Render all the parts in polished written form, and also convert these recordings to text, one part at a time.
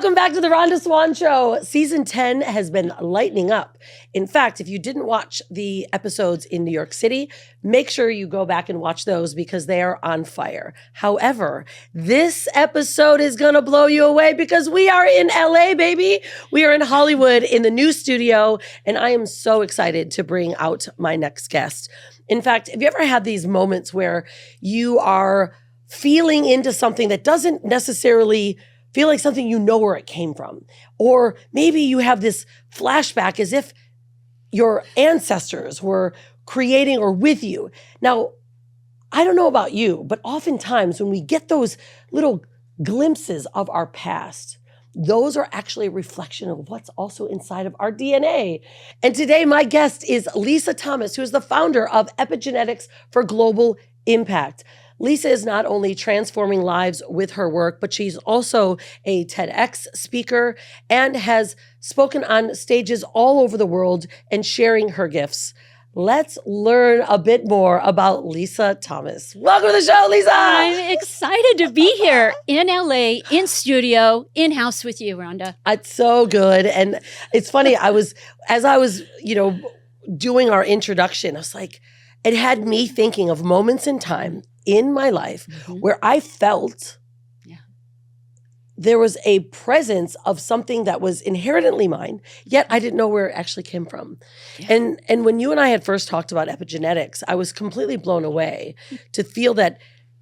Welcome back to the Rhonda Swan Show. Season 10 has been lightening up. In fact, if you didn't watch the episodes in New York City, make sure you go back and watch those because they are on fire. However, this episode is going to blow you away because we are in LA, baby. We are in Hollywood in the new studio, and I am so excited to bring out my next guest. In fact, have you ever had these moments where you are feeling into something that doesn't necessarily feel like something you know where it came from? Or maybe you have this flashback as if your ancestors were creating or with you. Now, I don't know about you, but oftentimes when we get those little glimpses of our past, those are actually a reflection of what's also inside of our DNA. And today, my guest is Lisa Thomas, who is the founder of Epigenetics for Global Impact. Lisa is not only transforming lives with her work, but she's also a TEDx speaker and has spoken on stages all over the world and sharing her gifts. Let's learn a bit more about Lisa Thomas. Welcome to the show, Lisa. I'm excited to be here in LA, in studio, in house with you, Rhonda. It's so good. And it's funny, as I was, doing our introduction, I was like, it had me thinking of moments in time in my life where I felt there was a presence of something that was inherently mine, yet I didn't know where it actually came from. Yeah. And when you and I had first talked about epigenetics, I was completely blown away to feel that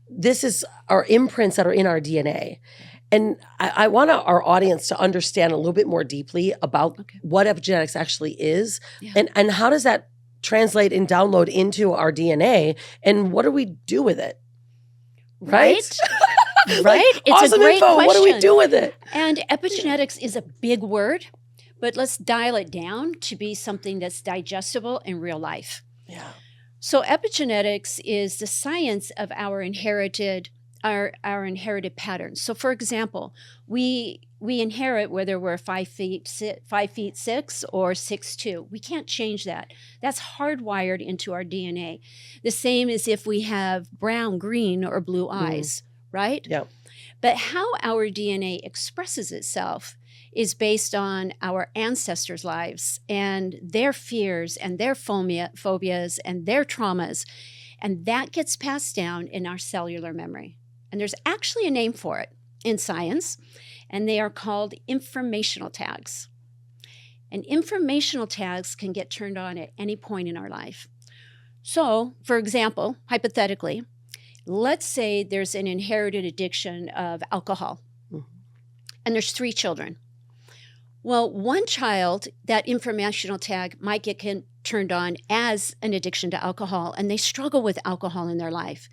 this is our imprints that are in our DNA. And I want our audience to understand a little bit more deeply about what epigenetics actually is and how does that translate and download into our DNA, and what do we do with it? Right? Right? It's awesome a great info. question. What do we do with it? And epigenetics is a big word, but let's dial it down to be something that's digestible in real life. Yeah. So epigenetics is the science of our inherited patterns. So for example, we inherit whether we're 5'6" or 6'2". We can't change that. That's hardwired into our DNA. The same as if we have brown, green, or blue eyes, right? Yeah. But how our DNA expresses itself is based on our ancestors' lives and their fears and their phobias and their traumas. And that gets passed down in our cellular memory. And there's actually a name for it in science, and they are called informational tags. And informational tags can get turned on at any point in our life. So, for example, hypothetically, let's say there's an inherited addiction of alcohol, and there's 3 children. Well, one child, that informational tag might get turned on as an addiction to alcohol, and they struggle with alcohol in their life.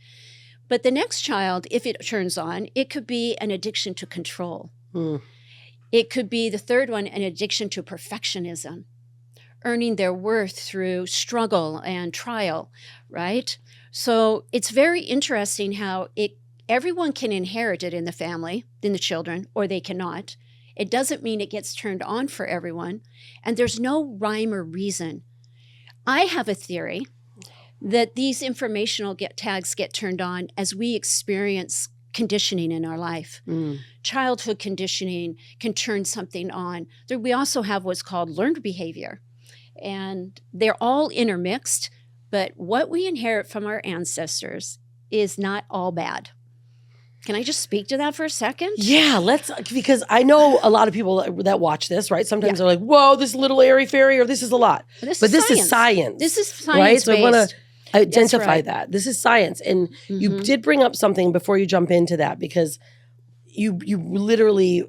But the next child, if it turns on, it could be an addiction to control. It could be the third one, an addiction to perfectionism, earning their worth through struggle and trial, right? So it's very interesting how everyone can inherit it in the family, in the children, or they cannot. It doesn't mean it gets turned on for everyone, and there's no rhyme or reason. I have a theory that these informational tags get turned on as we experience conditioning in our life. Childhood conditioning can turn something on. We also have what's called learned behavior, and they're all intermixed, but what we inherit from our ancestors is not all bad. Can I just speak to that for a second? Yeah, because I know a lot of people that watch this, right? Sometimes they're like, whoa, this little airy fairy, or this is a lot. But this is science. This is science-based. Right? So I want to identify that. This is science. And you did bring up something before you jump into that, because you literally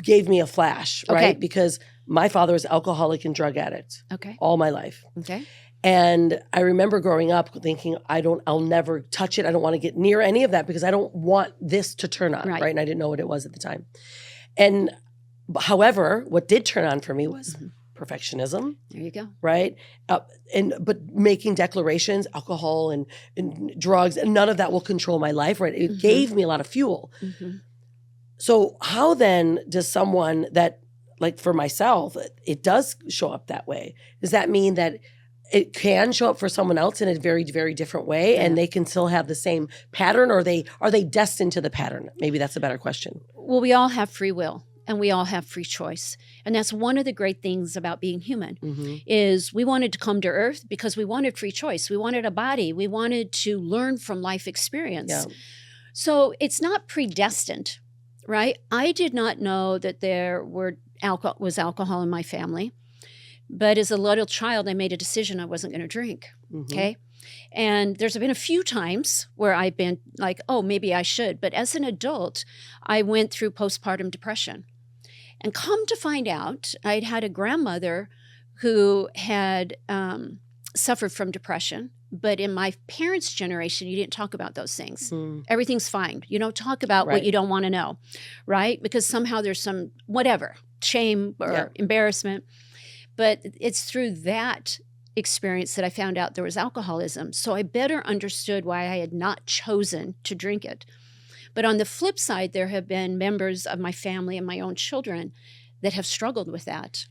gave me a flash, right? Because my father is alcoholic and drug addict all my life. And I remember growing up thinking, I'll never touch it. I don't want to get near any of that because I don't want this to turn on, right? And I didn't know what it was at the time. And however, what did turn on for me was perfectionism. There you go. Right? But making declarations, alcohol and drugs, and none of that will control my life, right? It gave me a lot of fuel. So how then does someone that, like for myself, it does show up that way? Does that mean that it can show up for someone else in a very, very different way and they can still have the same pattern, or are they destined to the pattern? Maybe that's a better question. Well, we all have free will. and we all have free choice. And that's one of the great things about being human Mm-hmm. is we wanted to come to earth because we wanted free choice. We wanted a body. We wanted to learn from life experience. Yeah. So it's not predestined, right? I did not know that there was alcohol in my family. But as a little child, I made a decision I wasn't going to drink. Mm-hmm. Okay. And there's been a few times where I've been like, oh, maybe I should. But as an adult, I went through postpartum depression. And come to find out, I'd had a grandmother who had suffered from depression. But in my parents' generation, you didn't talk about those things. Mm. Everything's fine. You don't talk about Right. what you don't want to know, right? Because somehow there's some whatever, shame or embarrassment. But it's through that experience that I found out there was alcoholism. So I better understood why I had not chosen to drink it. But on the flip side, there have been members of my family and my own children that have struggled with that.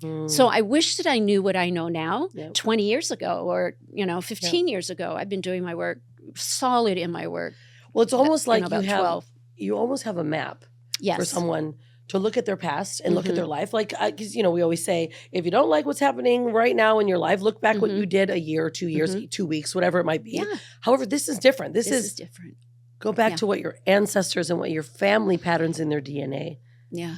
Mm. So I wish that I knew what I know now Yep. 20 years ago or, 15 years ago. I've been doing my work, solid in my work. Well, it's almost like about you have 12. you almost have a map Yes. for someone to look at their past and look at Mhm. their life. Like, because, we always say, if you don't like what's happening right now in your life, look back what Mhm. you did a year, 2 years, Mhm. 2 weeks, whatever it might be. Yeah. However, this is different. This This is different. go back Yeah. to what your ancestors and what your family patterns in their DNA. Yeah.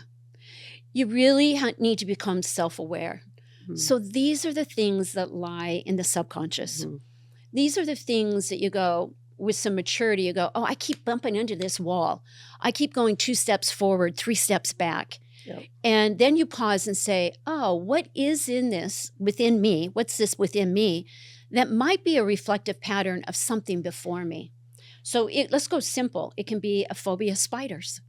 You really need to become self-aware. Mhm. So these are the things that lie in the subconscious. Mhm. These are the things that you go, with some maturity, you go, oh, I keep bumping into this wall. I keep going 2 steps forward, 3 steps back. Yep. And then you pause and say, oh, what is in this within me? What's this within me that might be a reflective pattern of something before me? So let's go simple. It can be a phobia of spiders.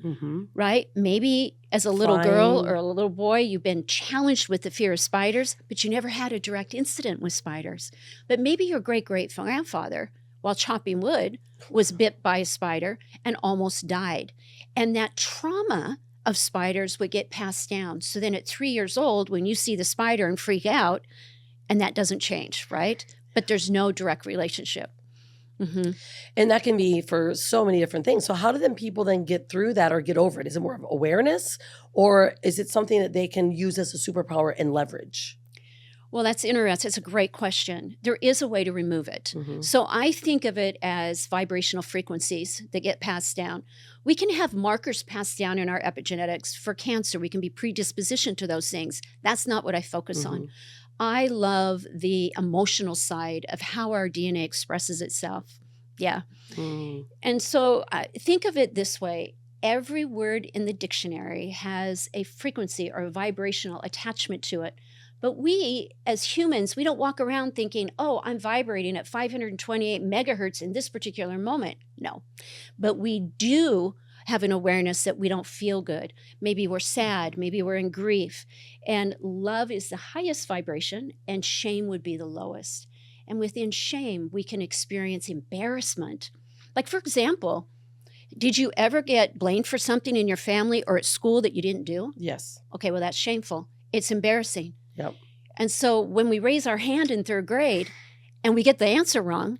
Mhm. Right? Maybe as a little girl Fine. or a little boy, you've been challenged with the fear of spiders, but you never had a direct incident with spiders. But maybe your great-great-grandfather, while chopping wood, was bit by a spider and almost died. And that trauma of spiders would get passed down. So then at 3 years old, when you see the spider and freak out, and that doesn't change, right? But there's no direct relationship. Mm-hmm. And that can be for so many different things. So how do then people then get through that or get over it? Is it more of awareness, or is it something that they can use as a superpower and leverage? Well, that's interesting. It's a great question. There is a way to remove it. Mhm. So I think of it as vibrational frequencies that get passed down. We can have markers passed down in our epigenetics for cancer. We can be predispositioned to those things. That's not what I focus on. I love the emotional side of how our DNA expresses itself. Yeah. Mm. And so think of it this way. Every word in the dictionary has a frequency or a vibrational attachment to it. But we, as humans, we don't walk around thinking, oh, I'm vibrating at 528 megahertz in this particular moment. No. But we do have an awareness that we don't feel good. Maybe we're sad. Maybe we're in grief. And love is the highest vibration, and shame would be the lowest. And within shame, we can experience embarrassment. Like, for example, did you ever get blamed for something in your family or at school that you didn't do? Yes. Okay, well, that's shameful. It's embarrassing. Yep. And so when we raise our hand in 3rd grade and we get the answer wrong,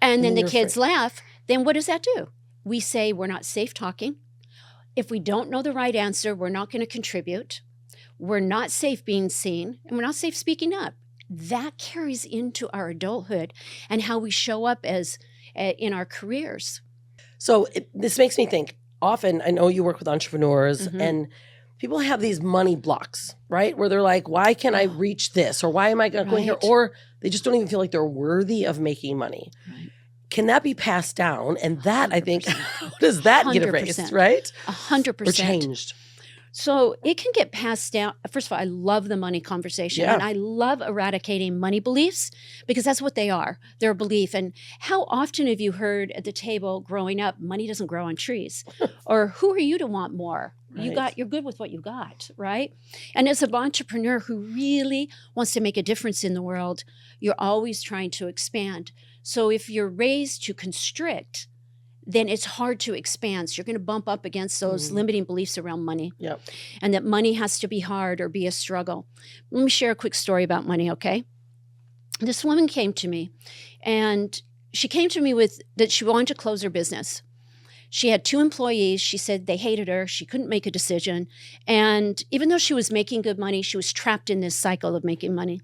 and then the you're kids laugh, then what does that do? We say we're not safe talking. If we don't know the right answer, we're not going to contribute. We're not safe being seen, and we're not safe speaking up. That carries into our adulthood and how we show up as in our careers. So this makes me think, often, I know you work with entrepreneurs Mhm. and people have these money blocks, right? Where they're like, why can't I reach this? Or why am I not going here? Right. Or they just don't even feel like they're worthy of making money. Right. Can that be passed down? And that, I think, how does that get 100%. erased, right? 100%. Or changed? So it can get passed down. First of all, I love the money conversation. Yeah. And I love eradicating money beliefs because that's what they are. They're a belief. And how often have you heard at the table growing up, money doesn't grow on trees? Or who are you to want more? Right. You're good with what you got, right? And as an entrepreneur who really wants to make a difference in the world, you're always trying to expand. So if you're raised to constrict, then it's hard to expand. So you're going to bump up against those limiting beliefs around money. Yep. And that money has to be hard or be a struggle. Let me share a quick story about money, okay? This woman came to me, and she came to me with that she wanted to close her business. She had 2 employees. She said they hated her. She couldn't make a decision. And even though she was making good money, she was trapped in this cycle of making money.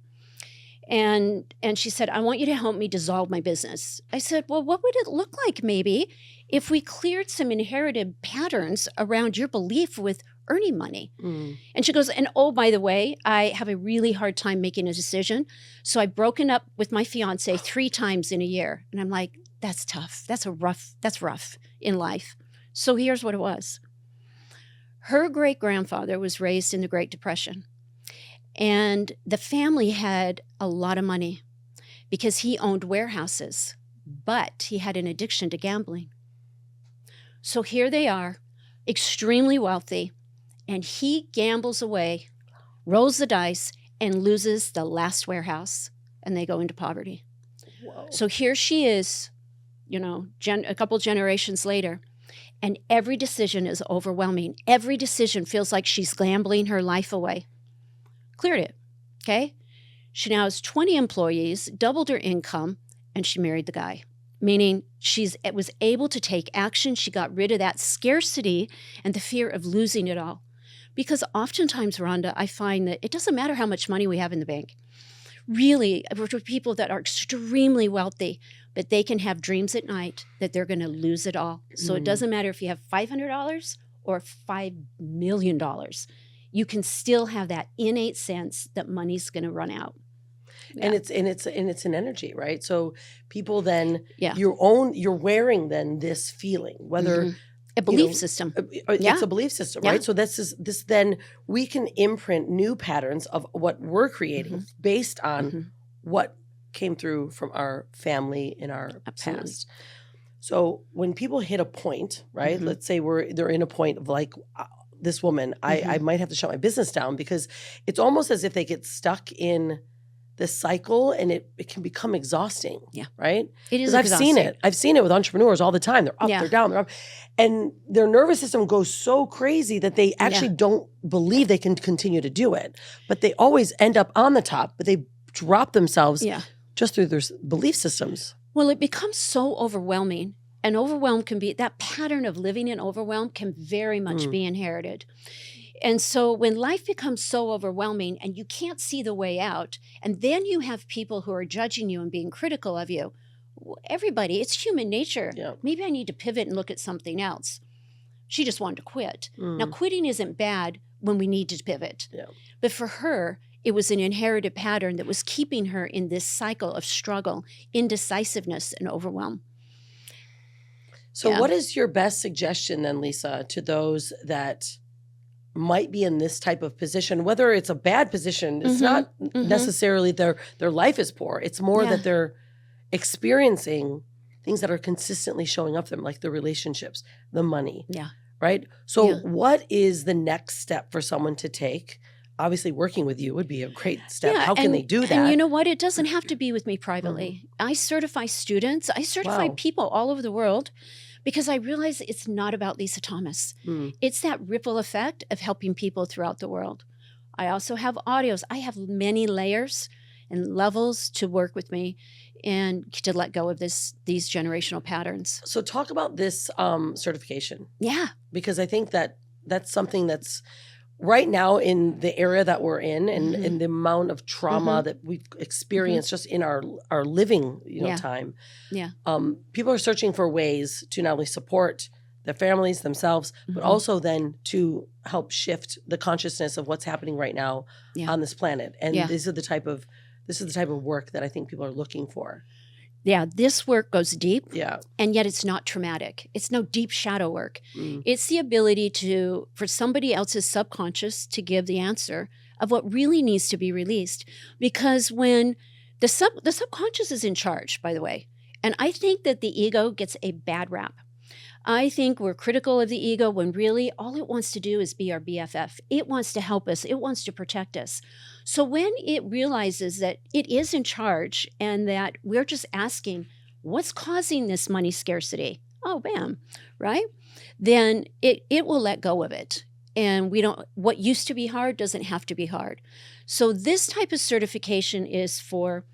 And she said, I want you to help me dissolve my business. I said, well, what would it look like maybe if we cleared some inherited patterns around your belief with earning money? And she goes, and oh, by the way, I have a really hard time making a decision. So I've broken up with my fiance 3 times in a year. And I'm like, that's tough. That's rough in life. So here's what it was. Her great-grandfather was raised in the Great Depression. And the family had a lot of money because he owned warehouses, but he had an addiction to gambling. So here they are, extremely wealthy, and he gambles away, rolls the dice, and loses the last warehouse, and they go into poverty. Whoa. So here she is, a couple generations later, and every decision is overwhelming. Every decision feels like she's gambling her life away. Cleared it, okay? She now has 20 employees, doubled her income, and she married the guy, meaning it was able to take action. She got rid of that scarcity and the fear of losing it all. Because oftentimes, Rhonda, I find that it doesn't matter how much money we have in the bank. Really, we're people that are extremely wealthy, but they can have dreams at night that they're going to lose it all. So it doesn't matter if you have $500 or $5 million. You can still have that innate sense that money's going to run out. Yeah. And it's an energy, right? So people then, Yeah. you're wearing then this feeling, whether a belief system. It's a belief system, right? So this then we can imprint new patterns of what we're creating based on what came through from our family in our past. So when people hit a point, right? Let's say they're in a point of like this woman, I might have to shut my business down because it's almost as if they get stuck in this cycle and it can become exhausting. Yeah. Right? It is exhausting. I've seen it with entrepreneurs all the time. They're up, they're down, they're up. And their nervous system goes so crazy that they actually don't believe they can continue to do it. But they always end up on the top, but they drop themselves just through their belief systems. Well, it becomes so overwhelming. And overwhelm can be, that pattern of living in overwhelm can very much be inherited. And so when life becomes so overwhelming and you can't see the way out, and then you have people who are judging you and being critical of you, everybody, it's human nature. Yeah. Maybe I need to pivot and look at something else. She just wanted to quit. Now, quitting isn't bad when we need to pivot. Yeah. But for her, it was an inherited pattern that was keeping her in this cycle of struggle, indecisiveness, and overwhelm. So what is your best suggestion then, Lisa, to those that might be in this type of position, whether it's a bad position, it's not necessarily their life is poor. It's more that they're experiencing things that are consistently showing up for them, like the relationships, the money. Yeah. Right? So what is the next step for someone to take? Obviously, working with you would be a great step. How can they do that? And you know what? It doesn't have to be with me privately. I certify students. I certify people all over the world because I realize it's not about Lisa Thomas. It's that ripple effect of helping people throughout the world. I also have audios. I have many layers and levels to work with me and to let go of these generational patterns. So talk about this certification. Yeah. Because I think that's something that's right now in the area that we're in and the amount of trauma that we've experienced just in our living time. Yeah. People are searching for ways to not only support their families, themselves, but also then to help shift the consciousness of what's happening right now on this planet. And this is the type of work that I think people are looking for. Yeah, this work goes deep, and yet it's not traumatic. It's no deep shadow work. It's the ability for somebody else's subconscious to give the answer of what really needs to be released. Because when the subconscious is in charge, by the way, and I think that the ego gets a bad rap. I think we're critical of the ego when really all it wants to do is be our BFF. It wants to help us. It wants to protect us. So when it realizes that it is in charge and that we're just asking, what's causing this money scarcity? Oh, bam, right? Then it will let go of it. And what used to be hard doesn't have to be hard. So this type of certification is for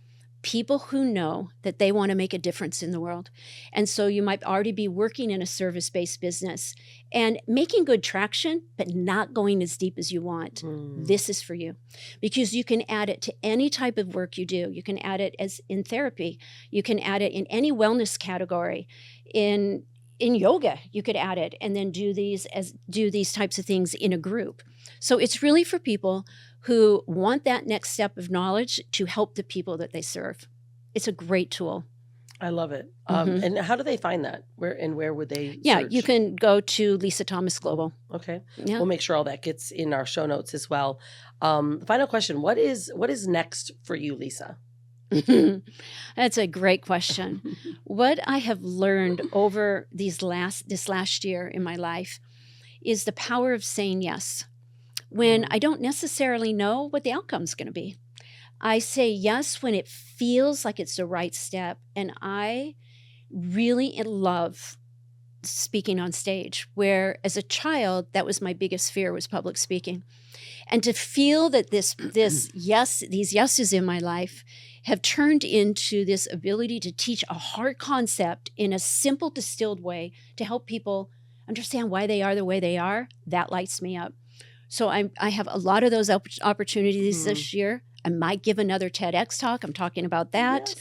people who know that they want to make a difference in the world. And so you might already be working in a service-based business and making good traction, but not going as deep as you want. This is for you, because you can add it to any type of work you do. You can add it as in therapy. You can add it in any wellness category. In yoga, you could add it and then do these types of things in a group. So it's really for people who want that next step of knowledge to help the people that they serve. It's a great tool. I love it. And how do they find that? Where would they search? You search? can go to Lisa Thomas Global. Okay. Yeah. We'll make sure all that gets in our show notes as well. Final question. What is next for you, Lisa? That's a great question. What I have learned over this last year in my life is the power of saying yes when I don't necessarily know what the outcome is going to be. I say yes when it feels like it's the right step. And I really love speaking on stage, where as a child, that was my biggest fear, was public speaking. And to feel that these yeses in my life have turned into this ability to teach a hard concept in a simple, distilled way to help people understand why they are the way they are, that lights me up. So I have a lot of those opportunities this year. I might give another TEDx talk. I'm talking about that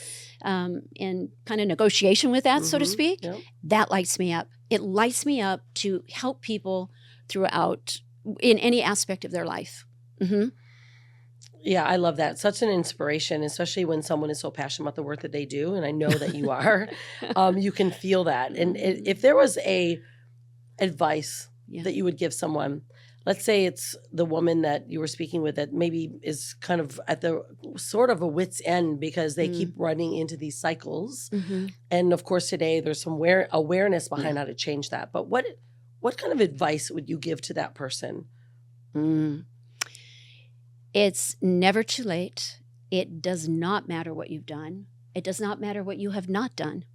in kind of negotiation with that, so to speak. Yep. That lights me up. It lights me up to help people throughout in any aspect of their life. Yeah, I love that. Such an inspiration, especially when someone is so passionate about the work that they do. And I know that you are. You can feel that. And if there was a advice that you would give someone, let's say it's the woman that you were speaking with that maybe is kind of at the sort of a wit's end because they keep running into these cycles. And of course, today there's some awareness behind how to change that. But what kind of advice would you give to that person? It's never too late. It does not matter what you've done. It does not matter what you have not done.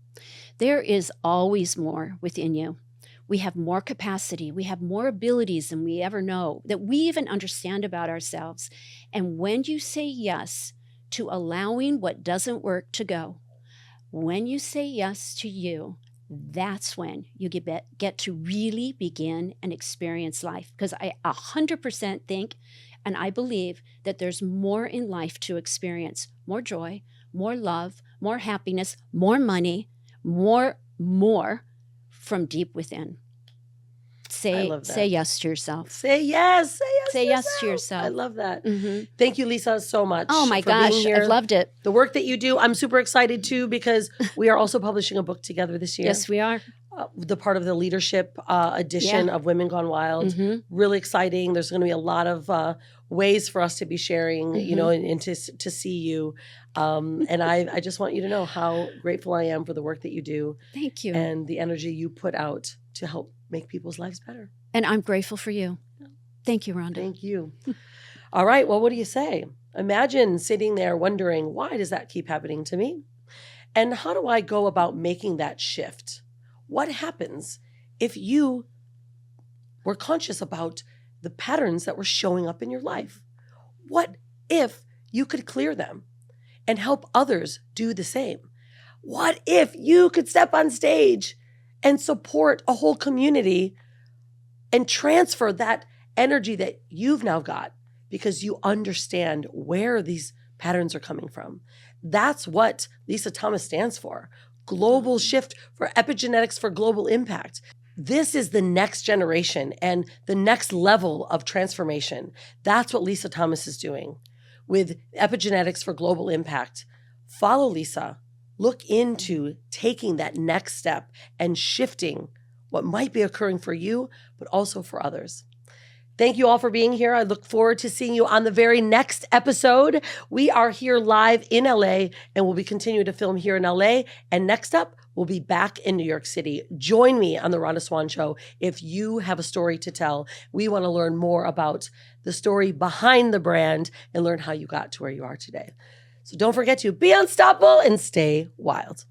There is always more within you. We have more capacity. We have more abilities than we ever know, that we even understand about ourselves. And when you say yes to allowing what doesn't work to go, when you say yes to you, that's when you get to really begin and experience life. Because I 100% think and I believe that there's more in life to experience. More joy, more love, more happiness, more money, more from deep within. Say yes to yourself. Say yes to yourself. I love that. Thank you, Lisa, so much. Oh my gosh, I've loved it. The work that you do, I'm super excited too, because we are also publishing a book together this year. Yes, we are. The part of the leadership edition of Women Gone Wild. Really exciting. There's going to be a lot of ways for us to be sharing, and to see you. And I just want you to know how grateful I am for the work that you do. Thank you. And the energy you put out to help make people's lives better. And I'm grateful for you. Thank you, Rhonda. Thank you. All right. Well, what do you say? Imagine sitting there wondering, why does that keep happening to me? And how do I go about making that shift? What happens if you were conscious about the patterns that were showing up in your life? What if you could clear them and help others do the same? What if you could step on stage and support a whole community and transfer that energy that you've now got because you understand where these patterns are coming from? That's what Lisa Thomas stands for. Global shift for epigenetics for global impact. This is the next generation and the next level of transformation. That's what Lisa Thomas is doing with epigenetics for global impact. Follow Lisa. Look into taking that next step and shifting what might be occurring for you, but also for others. Thank you all for being here. I look forward to seeing you on the very next episode. We are here live in LA and we'll be continuing to film here in LA. And next up, we'll be back in New York City. Join me on the Rhonda Swan Show if you have a story to tell. We want to learn more about the story behind the brand and learn how you got to where you are today. So don't forget to be unstoppable and stay wild.